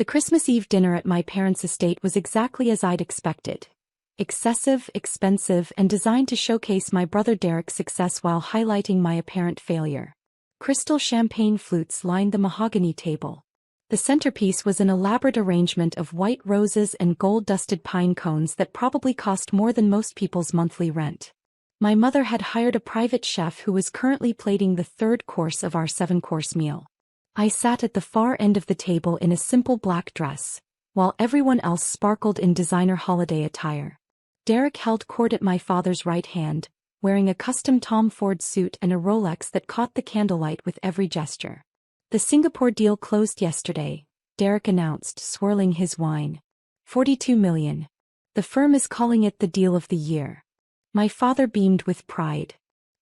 The Christmas Eve dinner at my parents' estate was exactly as I'd expected. Excessive, expensive, and designed to showcase my brother Derek's success while highlighting my apparent failure. Crystal champagne flutes lined the mahogany table. The centerpiece was an elaborate arrangement of white roses and gold-dusted pine cones that probably cost more than most people's monthly rent. My mother had hired a private chef who was currently plating the third course of our 7-course meal. I sat at the far end of the table in a simple black dress, while everyone else sparkled in designer holiday attire. Derek held court at my father's right hand, wearing a custom Tom Ford suit and a Rolex that caught the candlelight with every gesture. The Singapore deal closed yesterday, Derek announced, swirling his wine. 42 million. The firm is calling it the deal of the year. My father beamed with pride.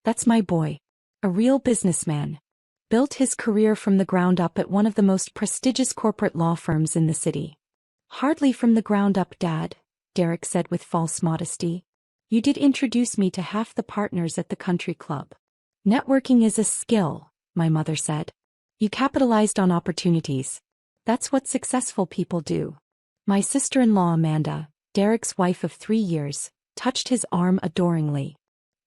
That's my boy. A real businessman. Built his career from the ground up at one of the most prestigious corporate law firms in the city. Hardly from the ground up, Dad, Derek said with false modesty. You did introduce me to half the partners at the country club. Networking is a skill, my mother said. You capitalized on opportunities. That's what successful people do. My sister-in-law Amanda, Derek's wife of 3 years, touched his arm adoringly.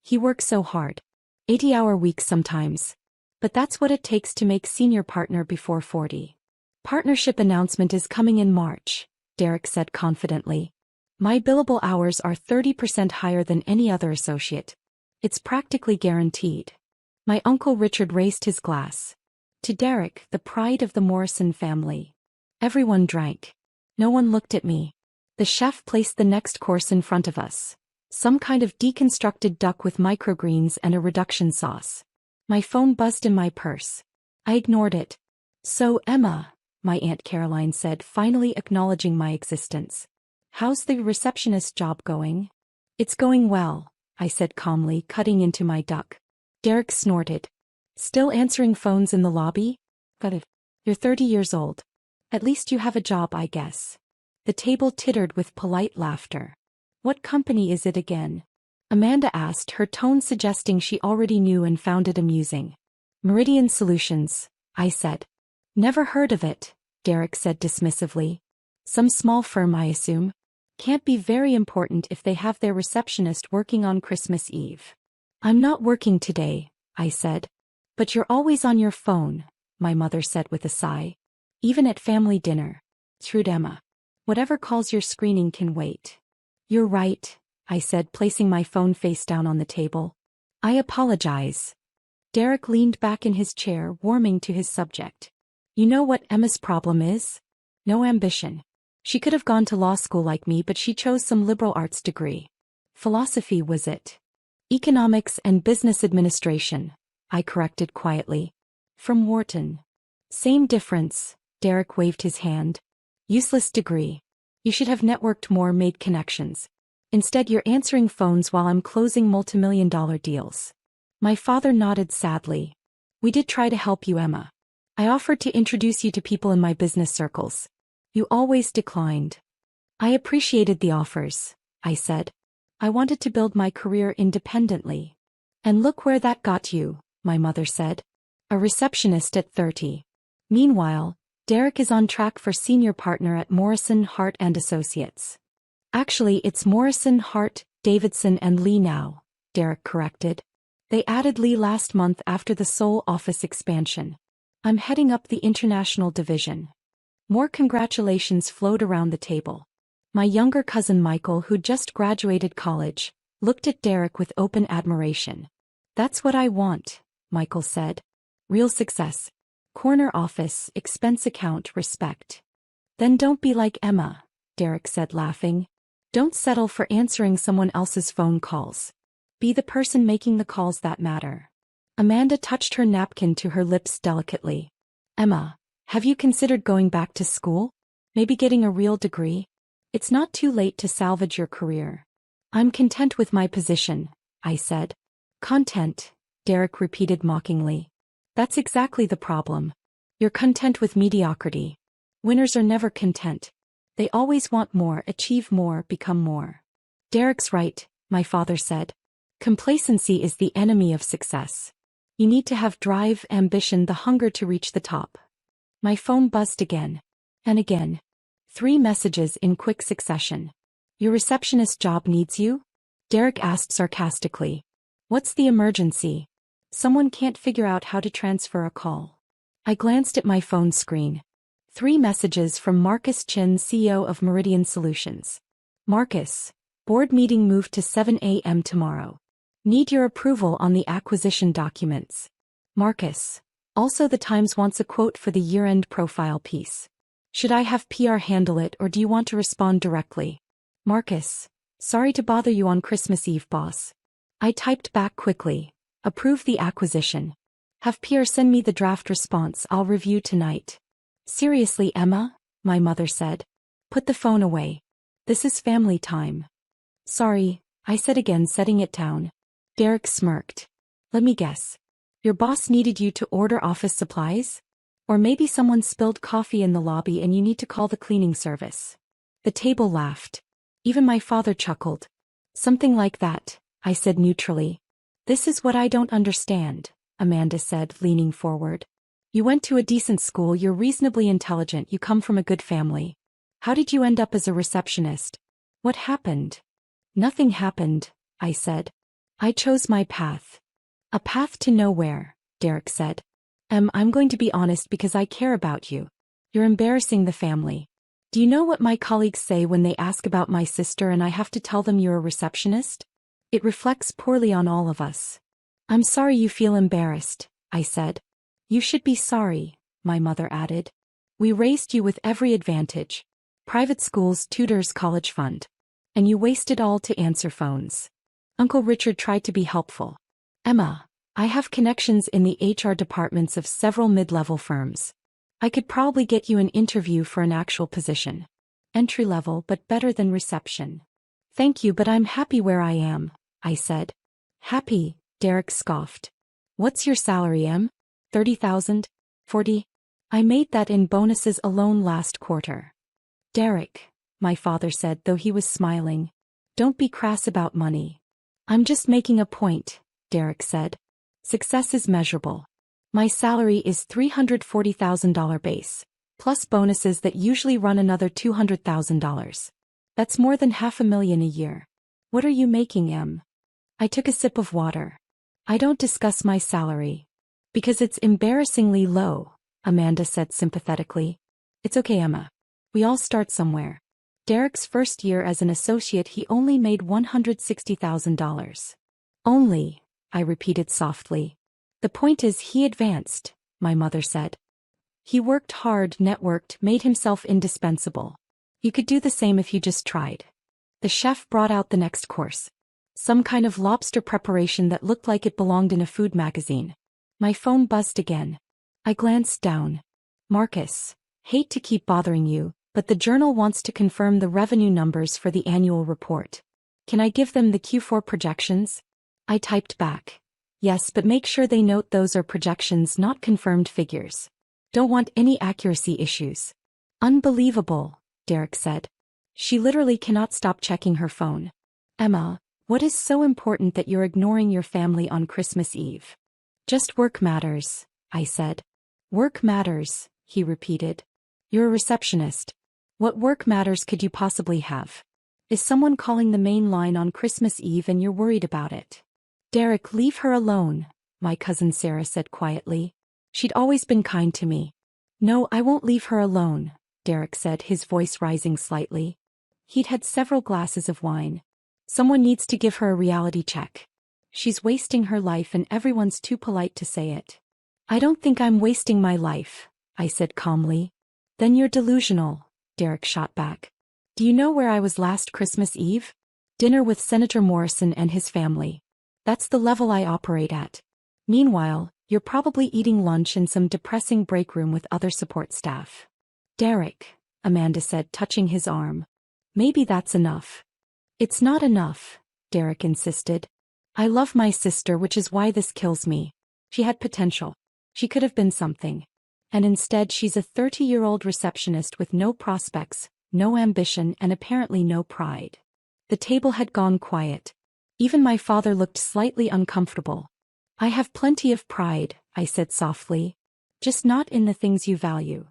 He works so hard. 80-hour weeks sometimes. But that's what it takes to make senior partner before 40. Partnership announcement is coming in March, Derek said confidently. My billable hours are 30% higher than any other associate. It's practically guaranteed. My Uncle Richard raised his glass. To Derek, the pride of the Morrison family. Everyone drank. No one looked at me. The chef placed the next course in front of us. Some kind of deconstructed duck with microgreens and a reduction sauce. My phone buzzed in my purse. I ignored it. So, Emma, my Aunt Caroline said, finally acknowledging my existence. How's the receptionist job going? It's going well, I said calmly, cutting into my duck. Derek snorted. Still answering phones in the lobby? Got it. You're 30 years old. At least you have a job, I guess. The table tittered with polite laughter. What company is it again? Amanda asked, her tone suggesting she already knew and found it amusing. Meridian Solutions, I said. Never heard of it, Derek said dismissively. Some small firm, I assume. Can't be very important if they have their receptionist working on Christmas Eve. I'm not working today, I said. But you're always on your phone, my mother said with a sigh. Even at family dinner. Shrewd Emma. Whatever calls you're screening can wait. You're right, I said, placing my phone face down on the table. I apologize. Derek leaned back in his chair, warming to his subject. You know what Emma's problem is? No ambition. She could have gone to law school like me, but she chose some liberal arts degree. Philosophy was it. Economics and business administration, I corrected quietly. From Wharton. Same difference, Derek waved his hand. Useless degree. You should have networked more, made connections. Instead you're answering phones while I'm closing multimillion-dollar deals. My father nodded sadly. We did try to help you, Emma. I offered to introduce you to people in my business circles. You always declined. I appreciated the offers, I said. I wanted to build my career independently. And look where that got you, my mother said. A receptionist at 30. Meanwhile, Derek is on track for senior partner at Morrison, Hart & Associates. Actually, it's Morrison, Hart, Davidson and Lee now, Derek corrected. They added Lee last month after the Seoul office expansion. I'm heading up the international division. More congratulations flowed around the table. My younger cousin Michael, who just graduated college, looked at Derek with open admiration. That's what I want, Michael said. Real success. Corner office, expense account, respect. Then don't be like Emma, Derek said laughing. Don't settle for answering someone else's phone calls. Be the person making the calls that matter. Amanda touched her napkin to her lips delicately. Emma, have you considered going back to school? Maybe getting a real degree? It's not too late to salvage your career. I'm content with my position, I said. Content, Derek repeated mockingly. That's exactly the problem. You're content with mediocrity. Winners are never content. They always want more, achieve more, become more. Derek's right, my father said. Complacency is the enemy of success. You need to have drive, ambition, the hunger to reach the top. My phone buzzed again. And again. 3 messages in quick succession. Your receptionist job needs you? Derek asked sarcastically. What's the emergency? Someone can't figure out how to transfer a call. I glanced at my phone screen. 3 messages from Marcus Chin, CEO of Meridian Solutions. Marcus, board meeting moved to 7 a.m. tomorrow. Need your approval on the acquisition documents. Marcus, also the Times wants a quote for the year-end profile piece. Should I have PR handle it or do you want to respond directly? Marcus, sorry to bother you on Christmas Eve, boss. I typed back quickly. Approve the acquisition. Have PR send me the draft response I'll review tonight. Seriously, Emma? My mother said. Put the phone away. This is family time. Sorry, I said again, setting it down. Derek smirked. Let me guess. Your boss needed you to order office supplies? Or maybe someone spilled coffee in the lobby and you need to call the cleaning service. The table laughed. Even my father chuckled. Something like that, I said neutrally. This is what I don't understand, Amanda said, leaning forward. You went to a decent school, you're reasonably intelligent, you come from a good family. How did you end up as a receptionist? What happened? Nothing happened, I said. I chose my path. A path to nowhere, Derek said. I'm going to be honest because I care about you. You're embarrassing the family. Do you know what my colleagues say when they ask about my sister and I have to tell them you're a receptionist? It reflects poorly on all of us. I'm sorry you feel embarrassed, I said. You should be sorry, my mother added. We raised you with every advantage. Private schools, tutors, college fund. And you wasted all to answer phones. Uncle Richard tried to be helpful. Emma, I have connections in the HR departments of several mid-level firms. I could probably get you an interview for an actual position. Entry level but better than reception. Thank you, but I'm happy where I am, I said. Happy, Derek scoffed. What's your salary, Em? 30,000? 40? I made that in bonuses alone last quarter. Derek, my father said, though he was smiling. Don't be crass about money. I'm just making a point, Derek said. Success is measurable. My salary is $340,000 base, plus bonuses that usually run another $200,000. That's more than $500,000 a year. What are you making, Em? I took a sip of water. I don't discuss my salary. Because it's embarrassingly low, Amanda said sympathetically. It's okay, Emma. We all start somewhere. Derek's first year as an associate he only made $160,000. Only, I repeated softly. The point is he advanced, my mother said. He worked hard, networked, made himself indispensable. You could do the same if you just tried. The chef brought out the next course. Some kind of lobster preparation that looked like it belonged in a food magazine. My phone buzzed again. I glanced down. Marcus, hate to keep bothering you, but the journal wants to confirm the revenue numbers for the annual report. Can I give them the Q4 projections? I typed back. Yes, but make sure they note those are projections, not confirmed figures. Don't want any accuracy issues. Unbelievable, Derek said. She literally cannot stop checking her phone. Emma, what is so important that you're ignoring your family on Christmas Eve? Just work matters, I said. Work matters, he repeated. You're a receptionist. What work matters could you possibly have? Is someone calling the main line on Christmas Eve and you're worried about it? Derek, leave her alone, my cousin Sarah said quietly. She'd always been kind to me. No, I won't leave her alone, Derek said, his voice rising slightly. He'd had several glasses of wine. Someone needs to give her a reality check. She's wasting her life and everyone's too polite to say it. I don't think I'm wasting my life, I said calmly. Then you're delusional, Derek shot back. Do you know where I was last Christmas Eve? Dinner with Senator Morrison and his family. That's the level I operate at. Meanwhile, you're probably eating lunch in some depressing break room with other support staff. Derek, Amanda said, touching his arm. Maybe that's enough. It's not enough, Derek insisted. I love my sister, which is why this kills me. She had potential. She could have been something. And instead she's a 30-year-old receptionist with no prospects, no ambition, and apparently no pride. The table had gone quiet. Even my father looked slightly uncomfortable. I have plenty of pride, I said softly. Just not in the things you value.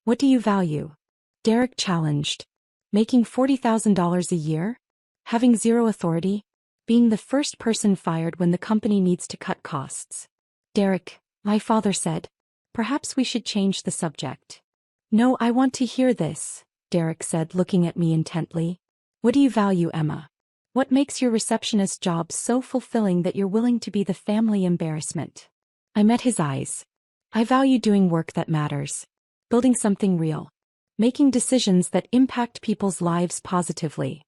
What do you value? Derek challenged. Making $40,000 a year? Having zero authority? Being the first person fired when the company needs to cut costs? Derek, my father said. Perhaps we should change the subject. No, I want to hear this, Derek said, looking at me intently. What do you value, Emma? What makes your receptionist job so fulfilling that you're willing to be the family embarrassment? I met his eyes. I value doing work that matters. Building something real. Making decisions that impact people's lives positively.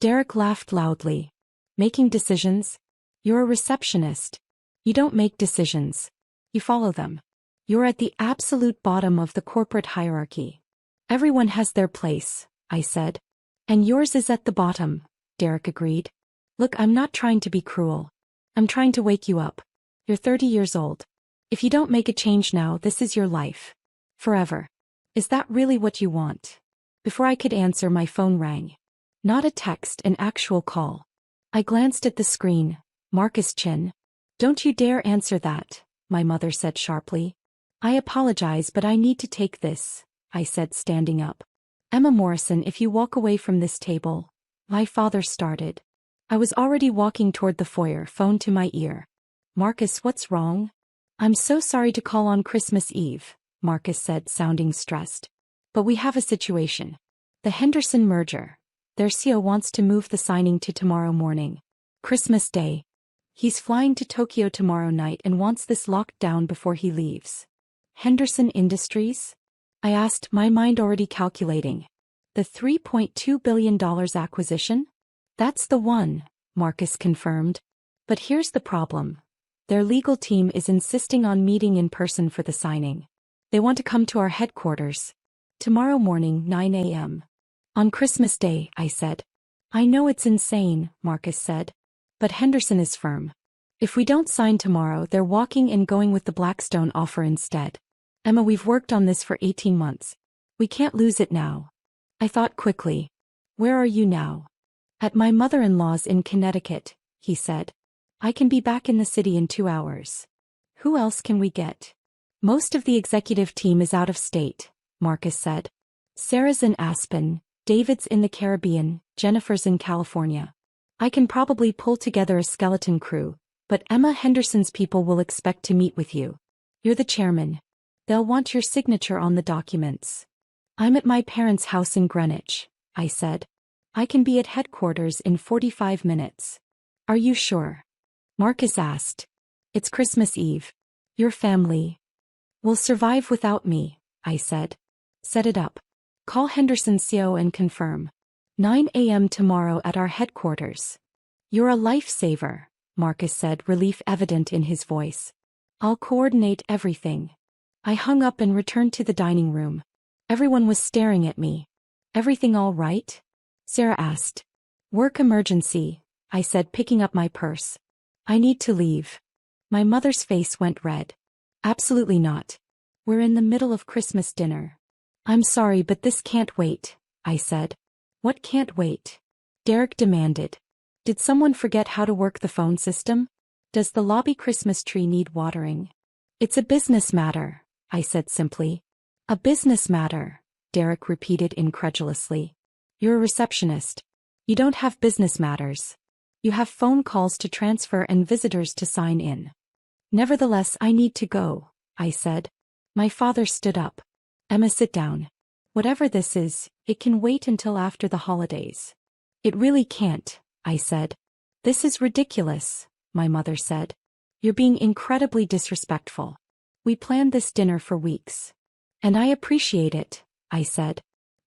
Derek laughed loudly. Making decisions? You're a receptionist. You don't make decisions. You follow them. You're at the absolute bottom of the corporate hierarchy. Everyone has their place, I said. And yours is at the bottom, Derek agreed. Look, I'm not trying to be cruel. I'm trying to wake you up. You're 30 years old. If you don't make a change now, this is your life. Forever. Is that really what you want? Before I could answer, my phone rang. Not a text, an actual call. I glanced at the screen. Marcus Chin. Don't you dare answer that, my mother said sharply. I apologize, but I need to take this, I said, standing up. Emma Morrison, if you walk away from this table, my father started. I was already walking toward the foyer, phone to my ear. Marcus, what's wrong? I'm so sorry to call on Christmas Eve, Marcus said, sounding stressed. But we have a situation. The Henderson merger. Their CEO wants to move the signing to tomorrow morning. Christmas Day. He's flying to Tokyo tomorrow night and wants this locked down before he leaves. Henderson Industries? I asked, my mind already calculating. The $3.2 billion acquisition? That's the one, Marcus confirmed. But here's the problem. Their legal team is insisting on meeting in person for the signing. They want to come to our headquarters. Tomorrow morning, 9 a.m. On Christmas Day, I said. I know it's insane, Marcus said. But Henderson is firm. If we don't sign tomorrow, they're walking and going with the Blackstone offer instead. Emma, we've worked on this for 18 months. We can't lose it now. I thought quickly. Where are you now? At my mother-in-law's in Connecticut, he said. I can be back in the city in 2 hours. Who else can we get? Most of the executive team is out of state, Marcus said. Sarah's in Aspen, David's in the Caribbean, Jennifer's in California. I can probably pull together a skeleton crew, but Emma Henderson's people will expect to meet with you. You're the chairman. They'll want your signature on the documents. I'm at my parents' house in Greenwich, I said. I can be at headquarters in 45 minutes. Are you sure? Marcus asked. It's Christmas Eve. Your family will survive without me, I said. Set it up. Call Henderson's CEO and confirm. 9 a.m. tomorrow at our headquarters. You're a lifesaver, Marcus said, relief evident in his voice. I'll coordinate everything. I hung up and returned to the dining room. Everyone was staring at me. Everything all right? Sarah asked. Work emergency, I said, picking up my purse. I need to leave. My mother's face went red. Absolutely not. We're in the middle of Christmas dinner. I'm sorry, but this can't wait, I said. What can't wait? Derek demanded. Did someone forget how to work the phone system? Does the lobby Christmas tree need watering? It's a business matter, I said simply. A business matter, Derek repeated incredulously. You're a receptionist. You don't have business matters. You have phone calls to transfer and visitors to sign in. Nevertheless, I need to go, I said. My father stood up. Emma, sit down. Whatever this is, it can wait until after the holidays. It really can't, I said. This is ridiculous, my mother said. You're being incredibly disrespectful. We planned this dinner for weeks. And I appreciate it, I said.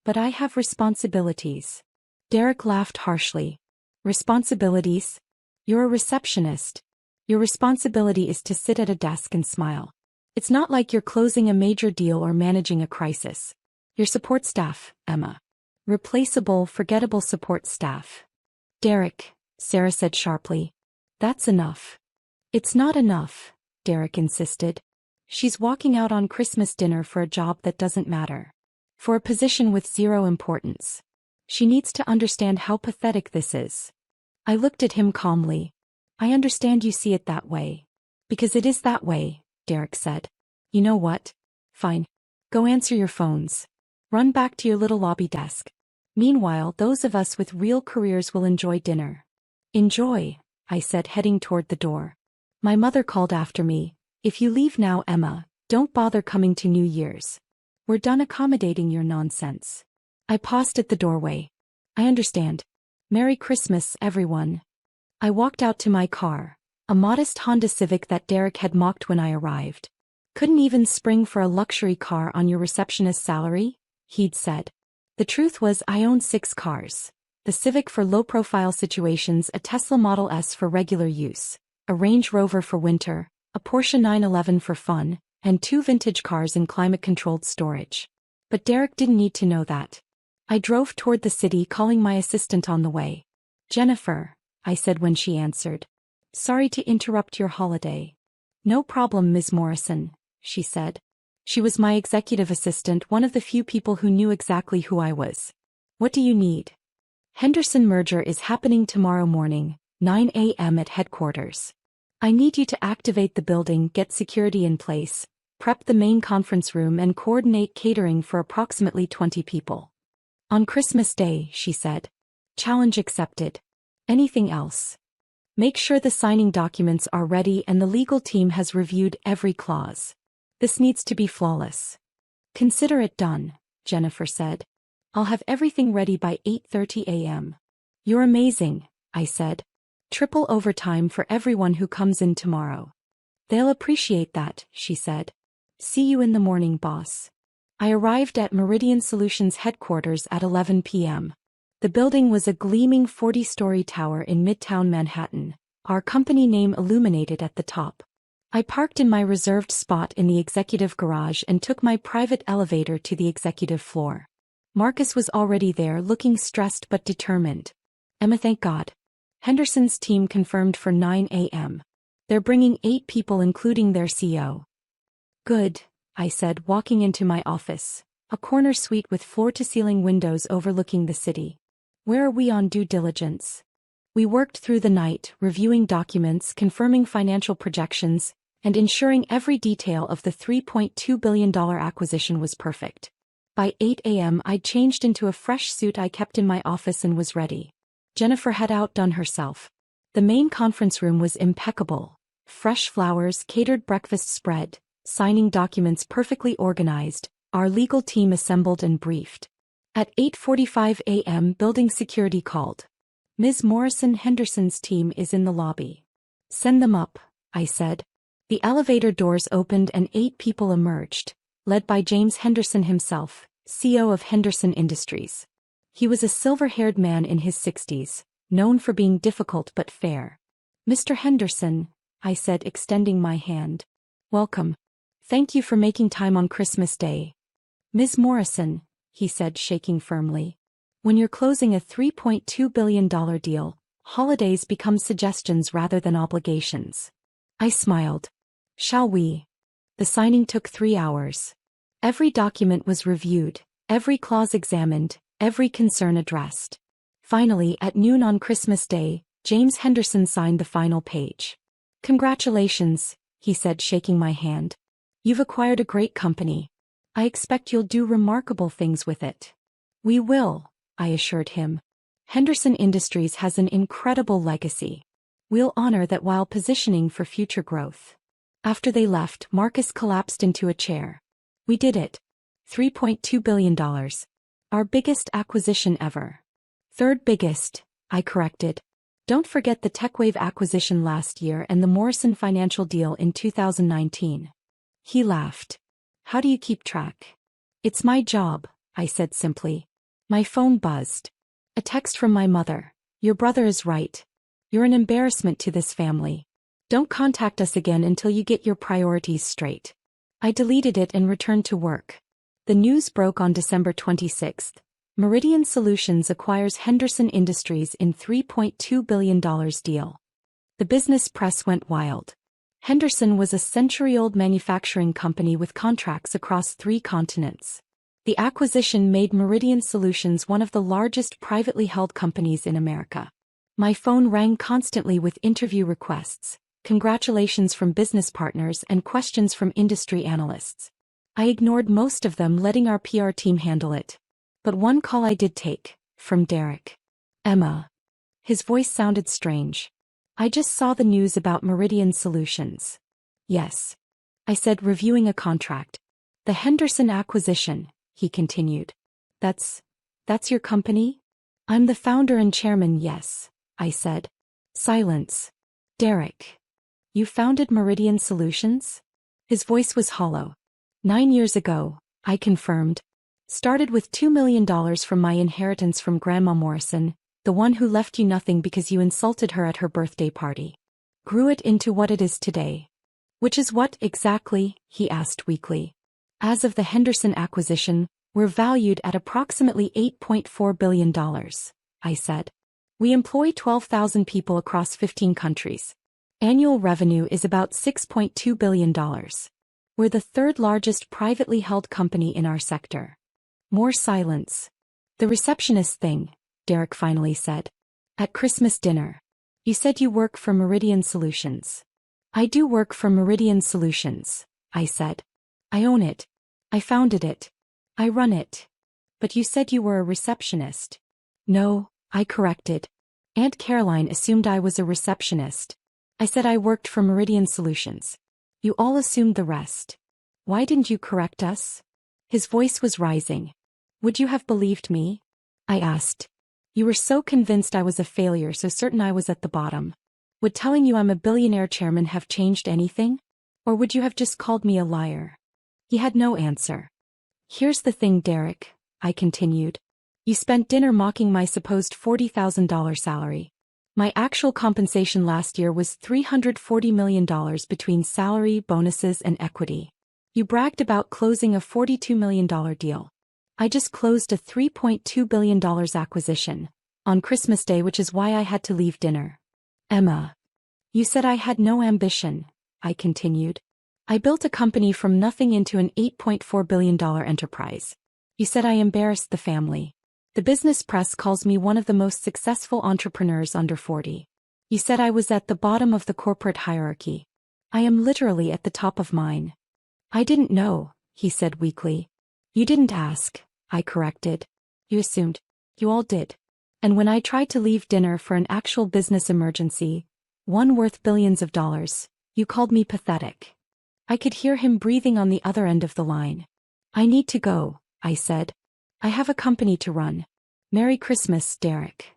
But I have responsibilities. Derek laughed harshly. Responsibilities? You're a receptionist. Your responsibility is to sit at a desk and smile. It's not like you're closing a major deal or managing a crisis. Your support staff, Emma. Replaceable, forgettable support staff. Derek, Sarah said sharply. That's enough. It's not enough, Derek insisted. She's walking out on Christmas dinner for a job that doesn't matter. For a position with zero importance. She needs to understand how pathetic this is. I looked at him calmly. I understand you see it that way. Because it is that way, Derek said. You know what? Fine. Go answer your phones. Run back to your little lobby desk. Meanwhile, those of us with real careers will enjoy dinner. Enjoy, I said, heading toward the door. My mother called after me, if you leave now, Emma, don't bother coming to New Year's. We're done accommodating your nonsense. I paused at the doorway. I understand. Merry Christmas, everyone. I walked out to my car, a modest Honda Civic that Derek had mocked when I arrived. Couldn't even spring for a luxury car on your receptionist's salary? He'd said. The truth was I owned 6 cars. The Civic for low-profile situations, a Tesla Model S for regular use, a Range Rover for winter, a Porsche 911 for fun, and 2 vintage cars in climate-controlled storage. But Derek didn't need to know that. I drove toward the city, calling my assistant on the way. Jennifer, I said when she answered. Sorry to interrupt your holiday. No problem, Ms. Morrison, she said. She was my executive assistant, one of the few people who knew exactly who I was. What do you need? Henderson merger is happening tomorrow morning, 9 a.m. at headquarters. I need you to activate the building, get security in place, prep the main conference room, and coordinate catering for approximately 20 people. On Christmas Day, she said. Challenge accepted. Anything else? Make sure the signing documents are ready and the legal team has reviewed every clause. This needs to be flawless. Consider it done, Jennifer said. I'll have everything ready by 8:30 a.m. You're amazing, I said. Triple overtime for everyone who comes in tomorrow. They'll appreciate that, she said. See you in the morning, boss. I arrived at Meridian Solutions headquarters at 11 p.m. The building was a gleaming 40-story tower in Midtown Manhattan, our company name illuminated at the top. I parked in my reserved spot in the executive garage and took my private elevator to the executive floor. Marcus was already there, looking stressed but determined. Emma, thank God. Henderson's team confirmed for 9 a.m. They're bringing 8 people including their CEO. Good, I said, walking into my office, a corner suite with floor-to-ceiling windows overlooking the city. Where are we on due diligence? We worked through the night, reviewing documents, confirming financial projections, and ensuring every detail of the $3.2 billion acquisition was perfect. By 8 a.m. I'd changed into a fresh suit I kept in my office and was ready. Jennifer had outdone herself. The main conference room was impeccable. Fresh flowers, catered breakfast spread, signing documents perfectly organized, our legal team assembled and briefed. At 8:45 a.m. building security called. Ms. Morrison, Henderson's team is in the lobby. Send them up, I said. The elevator doors opened and 8 people emerged, led by James Henderson himself, CEO of Henderson Industries. He was a silver-haired man in his 60s, known for being difficult but fair. Mr. Henderson, I said, extending my hand. Welcome. Thank you for making time on Christmas Day. Ms. Morrison, he said, shaking firmly. When you're closing a $3.2 billion deal, holidays become suggestions rather than obligations. I smiled. Shall we? The signing took 3 hours. Every document was reviewed, every clause examined, every concern addressed. Finally, at noon on Christmas Day, James Henderson signed the final page. Congratulations, he said, shaking my hand. You've acquired a great company. I expect you'll do remarkable things with it. We will, I assured him. Henderson Industries has an incredible legacy. We'll honor that while positioning for future growth. After they left, Marcus collapsed into a chair. We did it. $3.2 billion. Our biggest acquisition ever. Third biggest, I corrected. Don't forget the TechWave acquisition last year and the Morrison Financial deal in 2019. He laughed. How do you keep track? It's my job, I said simply. My phone buzzed. A text from my mother. Your brother is right. You're an embarrassment to this family. Don't contact us again until you get your priorities straight. I deleted it and returned to work. The news broke on December 26th. Meridian Solutions acquires Henderson Industries in $3.2 billion deal. The business press went wild. Henderson was a century-old manufacturing company with contracts across 3 continents. The acquisition made Meridian Solutions one of the largest privately held companies in America. My phone rang constantly with interview requests, congratulations from business partners and questions from industry analysts. I ignored most of them, letting our PR team handle it. But one call I did take, from Derek. Emma. His voice sounded strange. I just saw the news about Meridian Solutions. Yes. I said, reviewing a contract. The Henderson acquisition, he continued. That's your company? I'm the founder and chairman, yes, I said. Silence. Derek. You founded Meridian Solutions? His voice was hollow. 9 years ago, I confirmed. Started with $2 million from my inheritance from Grandma Morrison, the one who left you nothing because you insulted her at her birthday party. Grew it into what it is today. Which is what, exactly? He asked weakly. As of the Henderson acquisition, we're valued at approximately $8.4 billion, I said. We employ 12,000 people across 15 countries. Annual revenue is about $6.2 billion. We're the third largest privately held company in our sector. More silence. The receptionist thing, Derek finally said. At Christmas dinner. You said you work for Meridian Solutions. I do work for Meridian Solutions, I said. I own it. I founded it. I run it. But you said you were a receptionist. No, I corrected. Aunt Caroline assumed I was a receptionist. I said I worked for Meridian Solutions. You all assumed the rest. Why didn't you correct us? His voice was rising. Would you have believed me? I asked. You were so convinced I was a failure, so certain I was at the bottom. Would telling you I'm a billionaire chairman have changed anything? Or would you have just called me a liar? He had no answer. Here's the thing, Derek, I continued. You spent dinner mocking my supposed $40,000 salary. My actual compensation last year was $340 million between salary, bonuses, and equity. You bragged about closing a $42 million deal. I just closed a $3.2 billion acquisition on Christmas Day, which is why I had to leave dinner. Emma. You said I had no ambition, I continued. I built a company from nothing into an $8.4 billion enterprise. You said I embarrassed the family. The business press calls me one of the most successful entrepreneurs under 40. You said I was at the bottom of the corporate hierarchy. I am literally at the top of mine. I didn't know, he said weakly. You didn't ask, I corrected. You assumed. You all did. And when I tried to leave dinner for an actual business emergency, one worth billions of dollars, you called me pathetic. I could hear him breathing on the other end of the line. I need to go, I said. I have a company to run. Merry Christmas, Derek.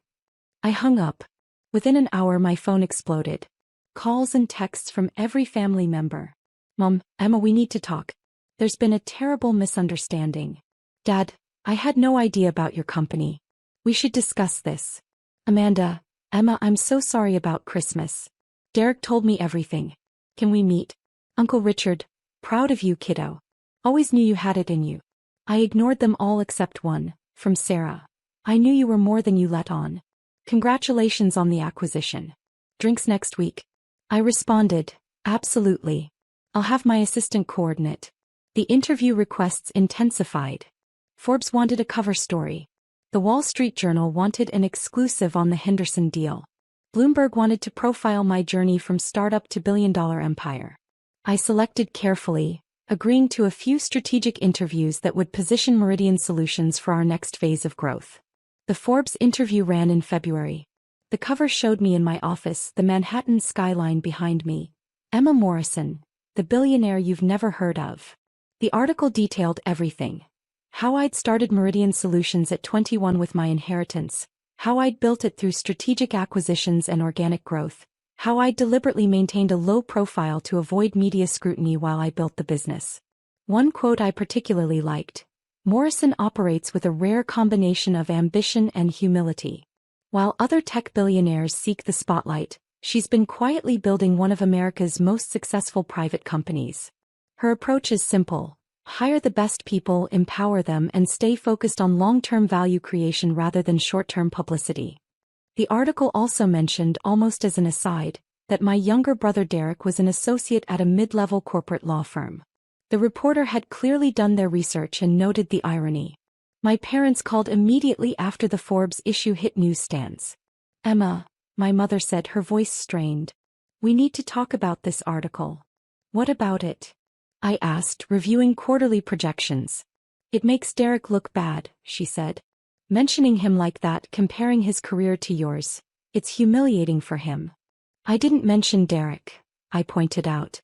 I hung up. Within an hour my phone exploded. Calls and texts from every family member. Mom, Emma, we need to talk. There's been a terrible misunderstanding. Dad, I had no idea about your company. We should discuss this. Amanda, Emma, I'm so sorry about Christmas. Derek told me everything. Can we meet? Uncle Richard, proud of you, kiddo. Always knew you had it in you. I ignored them all except one, from Sarah. I knew you were more than you let on. Congratulations on the acquisition. Drinks next week. I responded, absolutely. I'll have my assistant coordinate. The interview requests intensified. Forbes wanted a cover story. The Wall Street Journal wanted an exclusive on the Henderson deal. Bloomberg wanted to profile my journey from startup to billion-dollar empire. I selected carefully, agreeing to a few strategic interviews that would position Meridian Solutions for our next phase of growth. The Forbes interview ran in February. The cover showed me in my office, the Manhattan skyline behind me. Emma Morrison, the billionaire you've never heard of. The article detailed everything. How I'd started Meridian Solutions at 21 with my inheritance, how I'd built it through strategic acquisitions and organic growth, how I'd deliberately maintained a low profile to avoid media scrutiny while I built the business. One quote I particularly liked: Morrison operates with a rare combination of ambition and humility. While other tech billionaires seek the spotlight, she's been quietly building one of America's most successful private companies. Her approach is simple. Hire the best people, empower them, and stay focused on long-term value creation rather than short-term publicity. The article also mentioned, almost as an aside, that my younger brother Derek was an associate at a mid-level corporate law firm. The reporter had clearly done their research and noted the irony. My parents called immediately after the Forbes issue hit newsstands. Emma, my mother said, her voice strained. We need to talk about this article. What about it? I asked, reviewing quarterly projections. It makes Derek look bad, she said. Mentioning him like that, comparing his career to yours. It's humiliating for him. I didn't mention Derek, I pointed out.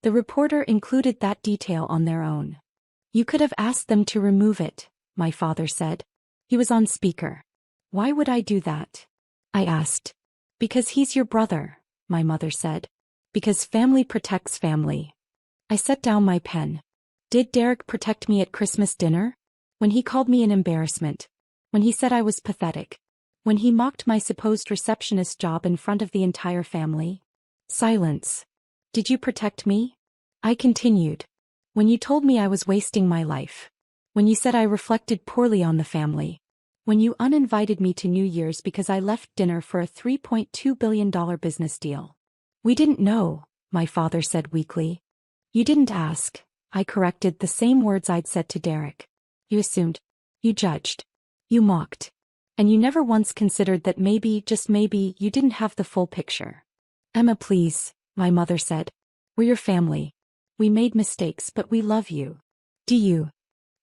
The reporter included that detail on their own. You could have asked them to remove it, my father said. He was on speaker. Why would I do that? I asked. Because he's your brother, my mother said. Because family protects family. I set down my pen. Did Derek protect me at Christmas dinner? When he called me an embarrassment. When he said I was pathetic. When he mocked my supposed receptionist job in front of the entire family. Silence. Did you protect me? I continued. When you told me I was wasting my life. When you said I reflected poorly on the family. When you uninvited me to New Year's because I left dinner for a $3.2 billion business deal. We didn't know, my father said weakly. You didn't ask, I corrected, the same words I'd said to Derek. You assumed. You judged. You mocked. And you never once considered that maybe, just maybe, you didn't have the full picture. Emma, please, my mother said. We're your family. We made mistakes, but we love you. Do you?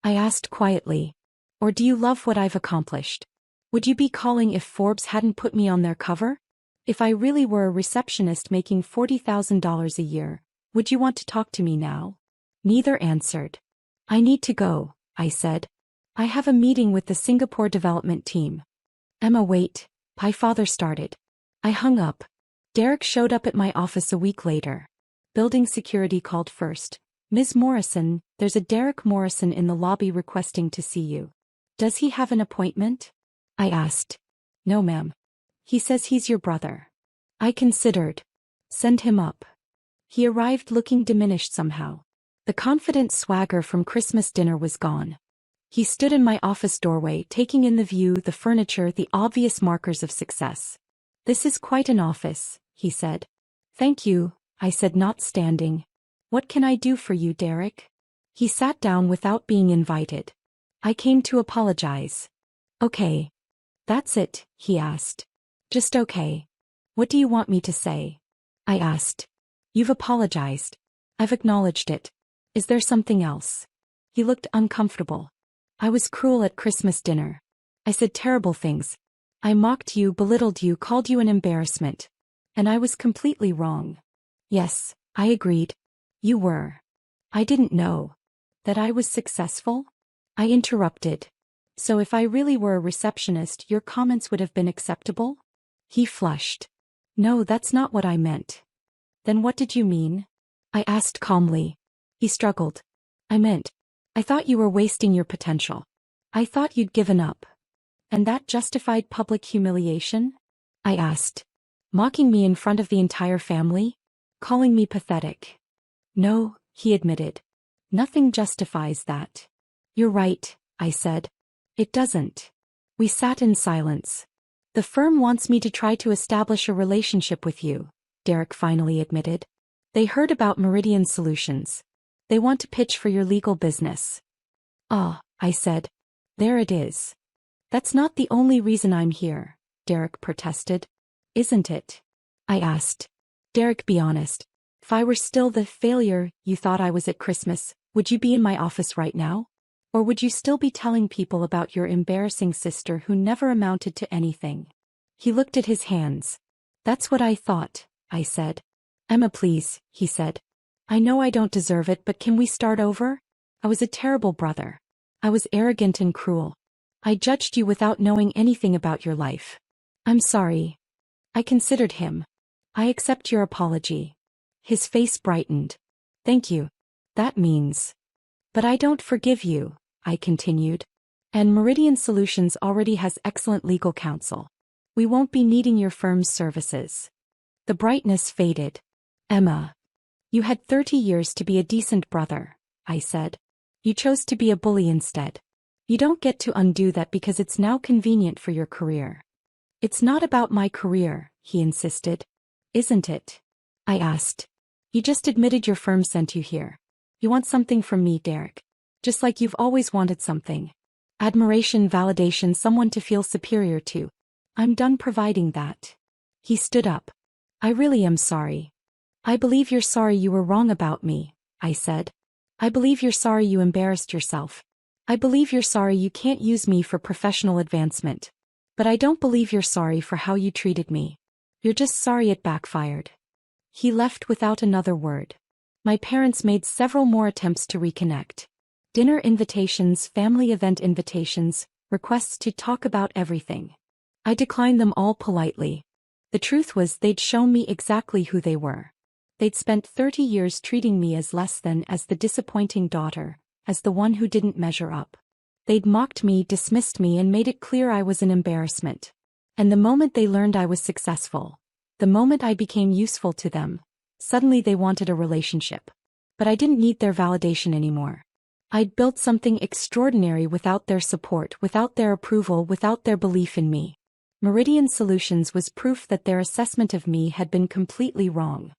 I asked quietly. Or do you love what I've accomplished? Would you be calling if Forbes hadn't put me on their cover? If I really were a receptionist making $40,000 a year, would you want to talk to me now? Neither answered. I need to go, I said. I have a meeting with the Singapore development team. Emma, wait, my father started. I hung up. Derek showed up at my office a week later. Building security called first. Ms. Morrison, there's a Derek Morrison in the lobby requesting to see you. Does he have an appointment? I asked. No, ma'am. He says he's your brother. I considered. Send him up. He arrived looking diminished somehow. The confident swagger from Christmas dinner was gone. He stood in my office doorway, taking in the view, the furniture, the obvious markers of success. This is quite an office, he said. Thank you, I said, not standing. What can I do for you, Derek? He sat down without being invited. I came to apologize. Okay. That's it, he asked. Just okay. What do you want me to say? I asked. You've apologized. I've acknowledged it. Is there something else? He looked uncomfortable. I was cruel at Christmas dinner. I said terrible things. I mocked you, belittled you, called you an embarrassment. And I was completely wrong. Yes, I agreed. You were. I didn't know. That I was successful? I interrupted. So if I really were a receptionist, your comments would have been acceptable? He flushed. No, that's not what I meant. Then what did you mean? I asked calmly. He struggled. I thought you were wasting your potential. I thought you'd given up. And that justified public humiliation? I asked. Mocking me in front of the entire family? Calling me pathetic? No, he admitted. Nothing justifies that. You're right, I said. It doesn't. We sat in silence. The firm wants me to try to establish a relationship with you, Derek finally admitted. They heard about Meridian Solutions. They want to pitch for your legal business. Ah, I said. There it is. That's not the only reason I'm here, Derek protested. Isn't it? I asked. Derek, be honest. If I were still the failure you thought I was at Christmas, would you be in my office right now? Or would you still be telling people about your embarrassing sister who never amounted to anything? He looked at his hands. That's what I thought, I said. Emma, please, he said. I know I don't deserve it, but can we start over? I was a terrible brother. I was arrogant and cruel. I judged you without knowing anything about your life. I'm sorry. I considered him. I accept your apology. His face brightened. Thank you. That means. But I don't forgive you, I continued. And Meridian Solutions already has excellent legal counsel. We won't be needing your firm's services. The brightness faded. Emma. You had 30 years to be a decent brother, I said. You chose to be a bully instead. You don't get to undo that because it's now convenient for your career. It's not about my career, he insisted. Isn't it? I asked. You just admitted your firm sent you here. You want something from me, Derek. Just like you've always wanted something. Admiration, validation, someone to feel superior to. I'm done providing that. He stood up. I really am sorry. I believe you're sorry you were wrong about me, I said. I believe you're sorry you embarrassed yourself. I believe you're sorry you can't use me for professional advancement. But I don't believe you're sorry for how you treated me. You're just sorry it backfired." He left without another word. My parents made several more attempts to reconnect. Dinner invitations, family event invitations, requests to talk about everything. I declined them all politely. The truth was they'd shown me exactly who they were. They'd spent 30 years treating me as less than, as the disappointing daughter, as the one who didn't measure up. They'd mocked me, dismissed me, and made it clear I was an embarrassment. And the moment they learned I was successful, the moment I became useful to them, suddenly they wanted a relationship. But I didn't need their validation anymore. I'd built something extraordinary without their support, without their approval, without their belief in me. Meridian Solutions was proof that their assessment of me had been completely wrong.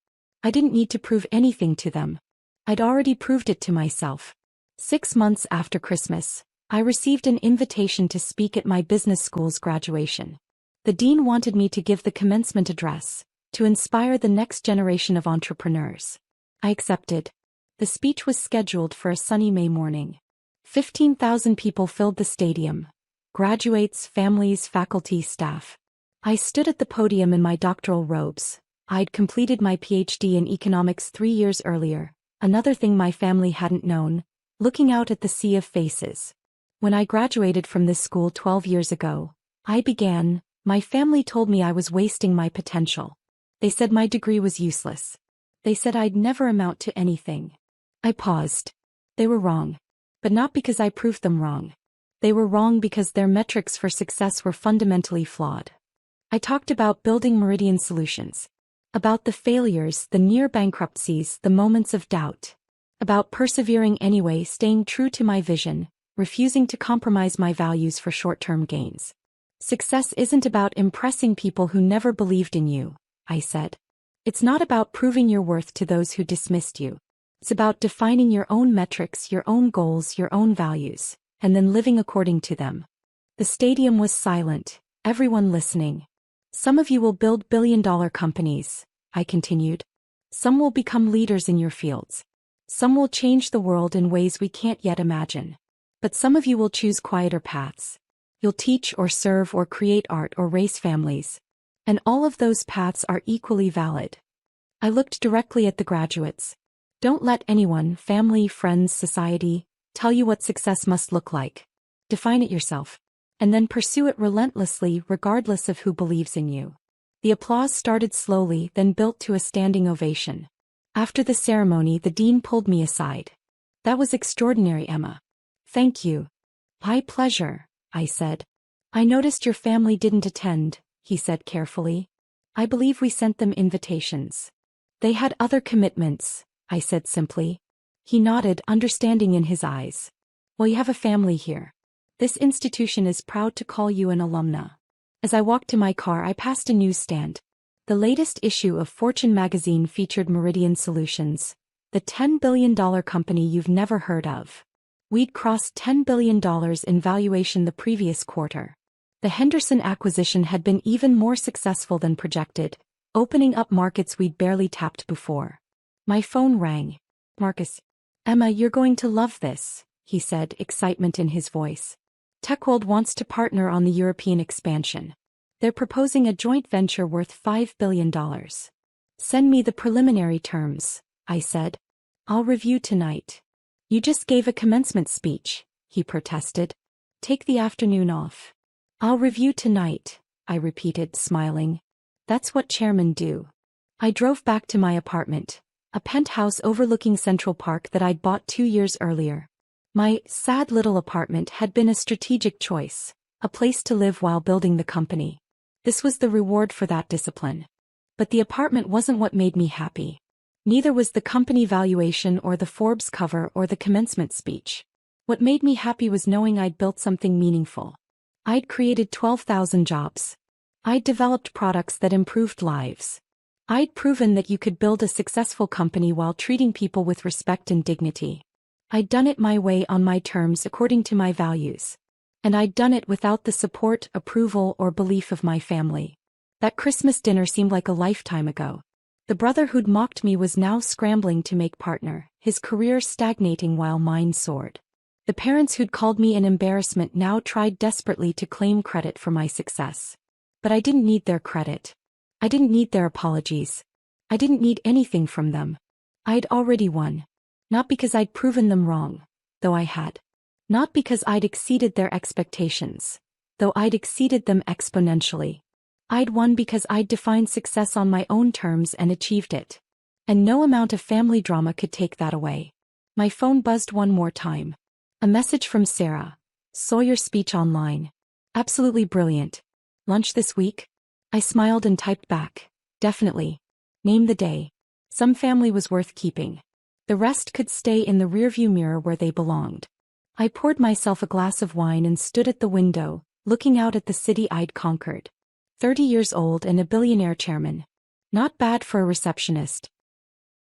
I didn't need to prove anything to them. I'd already proved it to myself. 6 months after Christmas, I received an invitation to speak at my business school's graduation. The dean wanted me to give the commencement address, to inspire the next generation of entrepreneurs. I accepted. The speech was scheduled for a sunny May morning. 15,000 people filled the stadium. Graduates, families, faculty, staff. I stood at the podium in my doctoral robes. I'd completed my PhD in economics 3 years earlier, another thing my family hadn't known, looking out at the sea of faces. When I graduated from this school 12 years ago, my family told me I was wasting my potential. They said my degree was useless. They said I'd never amount to anything. I paused. They were wrong. But not because I proved them wrong. They were wrong because their metrics for success were fundamentally flawed. I talked about building Meridian Solutions. About the failures, the near bankruptcies, the moments of doubt. About persevering anyway, staying true to my vision, refusing to compromise my values for short-term gains. Success isn't about impressing people who never believed in you, I said. It's not about proving your worth to those who dismissed you. It's about defining your own metrics, your own goals, your own values, and then living according to them. The stadium was silent, everyone listening. Some of you will build billion-dollar companies, I continued. Some will become leaders in your fields. Some will change the world in ways we can't yet imagine. But some of you will choose quieter paths. You'll teach or serve or create art or raise families. And all of those paths are equally valid. I looked directly at the graduates. Don't let anyone, family, friends, society, tell you what success must look like. Define it yourself. And then pursue it relentlessly, regardless of who believes in you. The applause started slowly, then built to a standing ovation. After the ceremony, the dean pulled me aside. That was extraordinary, Emma. Thank you. My pleasure, I said. I noticed your family didn't attend, he said carefully. I believe we sent them invitations. They had other commitments, I said simply. He nodded, understanding in his eyes. Well, you have a family here. This institution is proud to call you an alumna. As I walked to my car, I passed a newsstand. The latest issue of Fortune magazine featured Meridian Solutions, the $10 billion company you've never heard of. We'd crossed $10 billion in valuation the previous quarter. The Henderson acquisition had been even more successful than projected, opening up markets we'd barely tapped before. My phone rang. Marcus. Emma, you're going to love this, he said, excitement in his voice. TechWorld wants to partner on the European expansion. They're proposing a joint venture worth $5 billion. Send me the preliminary terms, I said. I'll review tonight. You just gave a commencement speech, he protested. Take the afternoon off. I'll review tonight, I repeated, smiling. That's what chairmen do. I drove back to my apartment, a penthouse overlooking Central Park that I'd bought 2 years earlier. My sad little apartment had been a strategic choice, a place to live while building the company. This was the reward for that discipline. But the apartment wasn't what made me happy. Neither was the company valuation or the Forbes cover or the commencement speech. What made me happy was knowing I'd built something meaningful. I'd created 12,000 jobs. I'd developed products that improved lives. I'd proven that you could build a successful company while treating people with respect and dignity. I'd done it my way on my terms according to my values. And I'd done it without the support, approval, or belief of my family. That Christmas dinner seemed like a lifetime ago. The brother who'd mocked me was now scrambling to make partner, his career stagnating while mine soared. The parents who'd called me an embarrassment now tried desperately to claim credit for my success. But I didn't need their credit. I didn't need their apologies. I didn't need anything from them. I'd already won. Not because I'd proven them wrong, though I had. Not because I'd exceeded their expectations, though I'd exceeded them exponentially. I'd won because I'd defined success on my own terms and achieved it. And no amount of family drama could take that away. My phone buzzed one more time. A message from Sarah. Saw your speech online. Absolutely brilliant. Lunch this week? I smiled and typed back. Definitely. Name the day. Some family was worth keeping. The rest could stay in the rearview mirror where they belonged. I poured myself a glass of wine and stood at the window, looking out at the city I'd conquered. 30 years old and a billionaire chairman. Not bad for a receptionist,